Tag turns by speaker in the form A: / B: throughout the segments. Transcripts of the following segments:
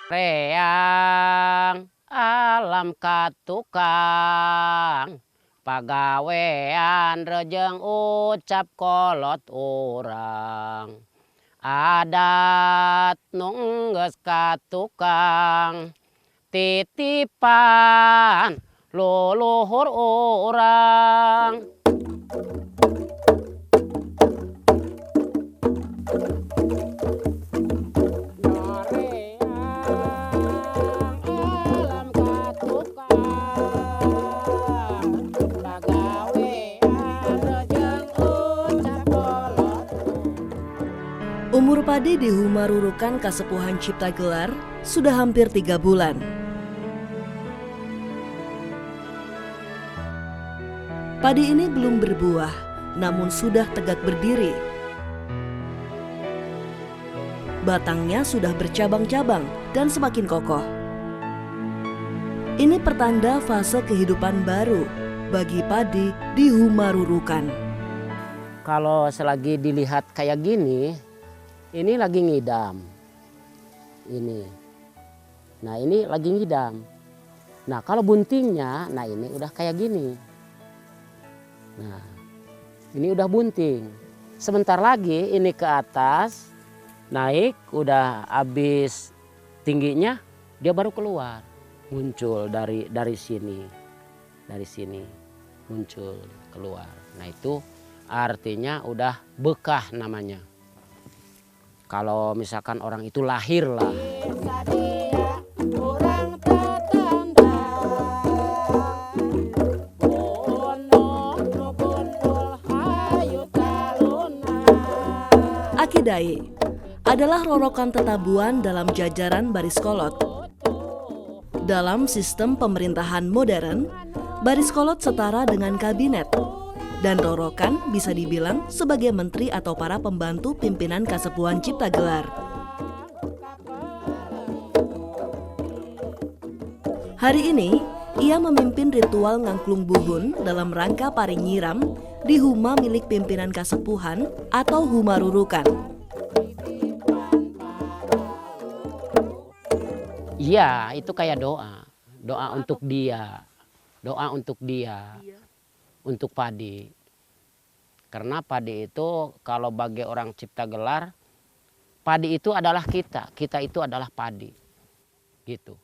A: Reang alam katukang pagawean rejeng ucap kolot orang adat nungges katukang titipan luluhur orang.
B: Umur Padi di Humarurukan Kasepuhan Cipta Gelar sudah hampir 3 bulan. Padi ini belum berbuah, namun sudah tegak berdiri. Batangnya sudah bercabang-cabang dan semakin kokoh. Ini pertanda fase kehidupan baru bagi padi di Humarurukan.
A: Kalau selagi dilihat kayak gini, ini lagi ngidam. Ini. Nah, ini lagi ngidam. Nah, kalau buntingnya, nah ini udah kayak gini. Nah, ini udah bunting. Sebentar lagi ini ke atas, naik, udah habis tingginya, dia baru keluar. Muncul dari sini. Dari sini muncul keluar. Nah, itu artinya udah bekah namanya. Kalau misalkan orang itu lahir lah.
B: Akidai adalah rorokan tetabuan dalam jajaran baris kolot. Dalam sistem pemerintahan modern, baris kolot setara dengan kabinet. Dan rorokan bisa dibilang sebagai menteri atau para pembantu pimpinan Kasepuhan Cipta Gelar. Hari ini, ia memimpin ritual ngangklung buhun dalam rangka paring nyiram di huma milik pimpinan Kasepuhan atau Humarurukan.
A: Iya, itu kayak doa. Doa untuk dia. Doa untuk dia. Untuk padi. Karena padi itu kalau bagi orang Cipta Gelar, padi itu adalah kita. Kita itu adalah padi. Gitu.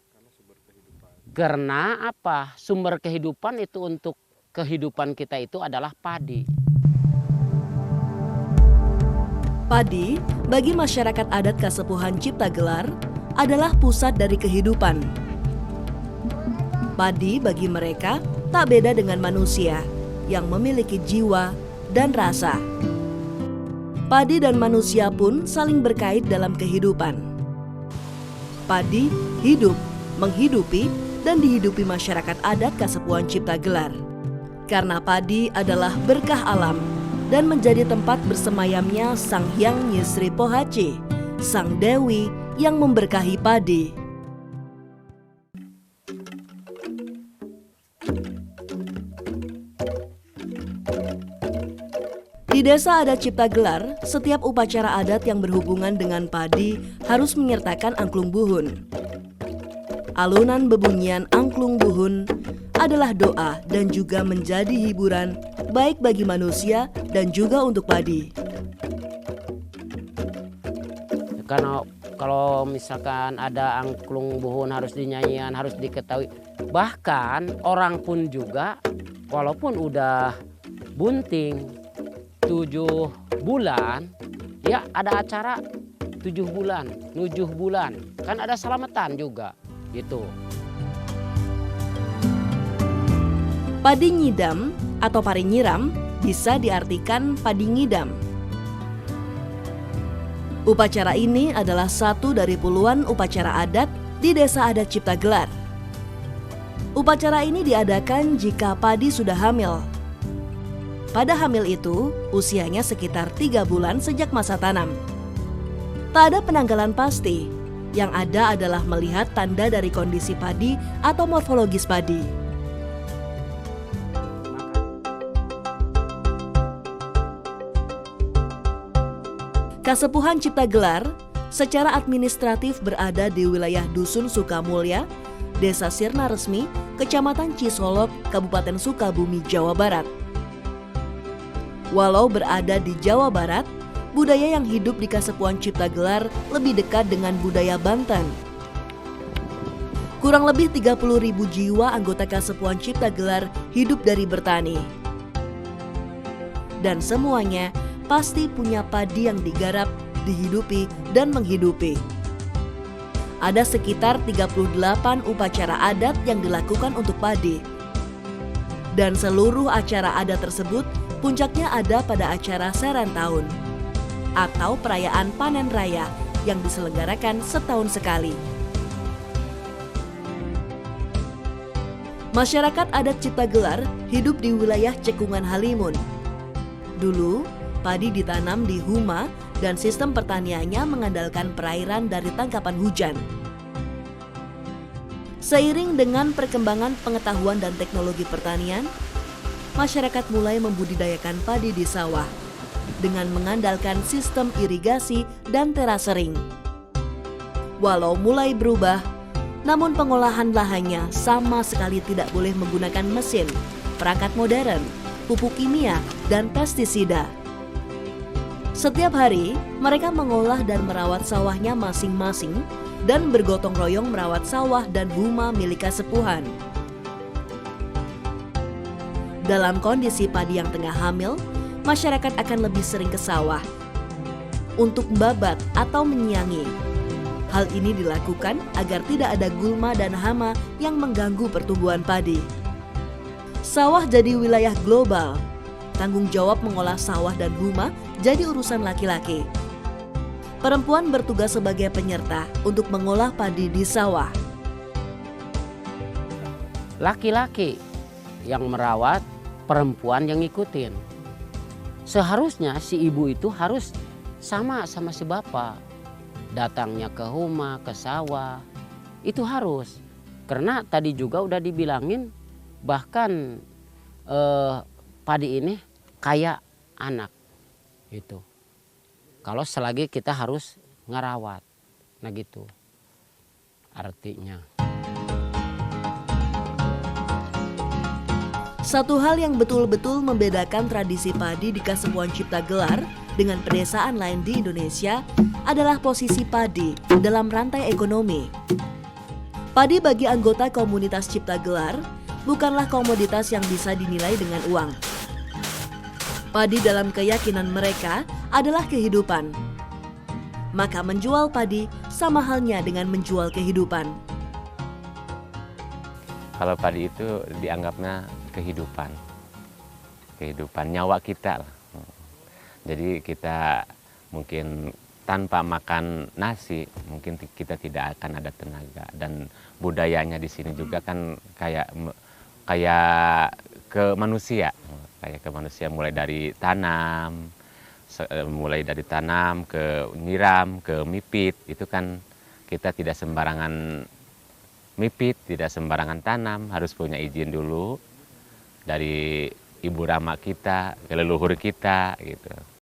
A: Karena apa? Sumber kehidupan itu untuk kehidupan kita itu adalah padi.
B: Padi bagi masyarakat adat Kasepuhan Cipta Gelar adalah pusat dari kehidupan. Padi bagi mereka tak beda dengan manusia yang memiliki jiwa dan rasa. Padi dan manusia pun saling berkait dalam kehidupan. Padi hidup, menghidupi, dan dihidupi masyarakat adat Kasepuhan Cipta Gelar. Karena padi adalah berkah alam dan menjadi tempat bersemayamnya Sang Hyang Nyisri Pohaci, Sang Dewi yang memberkahi padi. Di Desa Adat Cipta Gelar, setiap upacara adat yang berhubungan dengan padi harus menyertakan angklung buhun. Alunan bebunyian angklung buhun adalah doa dan juga menjadi hiburan baik bagi manusia dan juga untuk padi.
A: Karena kalau misalkan ada angklung buhun harus dinyanyian, harus diketahui. Bahkan orang pun juga walaupun udah bunting 7 bulan, ya ada acara 7 bulan, 7 bulan. Kan ada selamatan juga, gitu.
B: Padi nyidam atau pari nyiram bisa diartikan padi ngidam. Upacara ini adalah satu dari puluhan upacara adat di Desa Adat Cipta Gelar. Upacara ini diadakan jika padi sudah hamil. Pada hamil itu, usianya sekitar 3 bulan sejak masa tanam. Tak ada penanggalan pasti, yang ada adalah melihat tanda dari kondisi padi atau morfologis padi. Kasepuhan Cipta Gelar secara administratif berada di wilayah Dusun Sukamulya, Desa Sirna Resmi, Kecamatan Cisolok, Kabupaten Sukabumi, Jawa Barat. Walau berada di Jawa Barat, budaya yang hidup di Kasepuan Ciptagelar lebih dekat dengan budaya Banten. Kurang lebih 30.000 jiwa anggota Kasepuan Ciptagelar hidup dari bertani. Dan semuanya pasti punya padi yang digarap, dihidupi, dan menghidupi. Ada sekitar 38 upacara adat yang dilakukan untuk padi. Dan seluruh acara adat tersebut puncaknya ada pada acara Seren Tahun atau perayaan panen raya yang diselenggarakan setahun sekali. Masyarakat adat Ciptagelar hidup di wilayah Cekungan Halimun. Dulu, padi ditanam di huma dan sistem pertaniannya mengandalkan perairan dari tangkapan hujan. Seiring dengan perkembangan pengetahuan dan teknologi pertanian, masyarakat mulai membudidayakan padi di sawah dengan mengandalkan sistem irigasi dan terasering. Walau mulai berubah, namun pengolahan lahannya sama sekali tidak boleh menggunakan mesin, perangkat modern, pupuk kimia, dan pestisida. Setiap hari, mereka mengolah dan merawat sawahnya masing-masing dan bergotong royong merawat sawah dan huma milik Kasepuhan. Dalam kondisi padi yang tengah hamil, masyarakat akan lebih sering ke sawah untuk membabat atau menyiangi. Hal ini dilakukan agar tidak ada gulma dan hama yang mengganggu pertumbuhan padi. Sawah jadi wilayah global. Tanggung jawab mengolah sawah dan huma jadi urusan laki-laki. Perempuan bertugas sebagai penyerta untuk mengolah padi di sawah.
A: Laki-laki yang merawat, perempuan yang ngikutin. Seharusnya si ibu itu harus sama si bapak. Datangnya ke huma, ke sawah, itu harus. Karena tadi juga udah dibilangin bahkan padi ini kayak anak gitu. Kalau selagi kita harus ngerawat, nah gitu artinya.
B: Satu hal yang betul-betul membedakan tradisi padi di Kasepuan Ciptagelar dengan pedesaan lain di Indonesia adalah posisi padi dalam rantai ekonomi. Padi bagi anggota komunitas Ciptagelar bukanlah komoditas yang bisa dinilai dengan uang. Padi dalam keyakinan mereka adalah kehidupan. Maka menjual padi sama halnya dengan menjual kehidupan.
C: Kalau padi itu dianggapnya kehidupan. Kehidupan nyawa kita lah. Jadi kita mungkin tanpa makan nasi mungkin kita tidak akan ada tenaga, dan budayanya di sini juga kan kayak ke manusia, mulai dari tanam ke nyiram ke mipit, itu kan kita tidak sembarangan mipit, tidak sembarangan tanam, harus punya izin dulu dari ibu rama kita, ke leluhur kita gitu.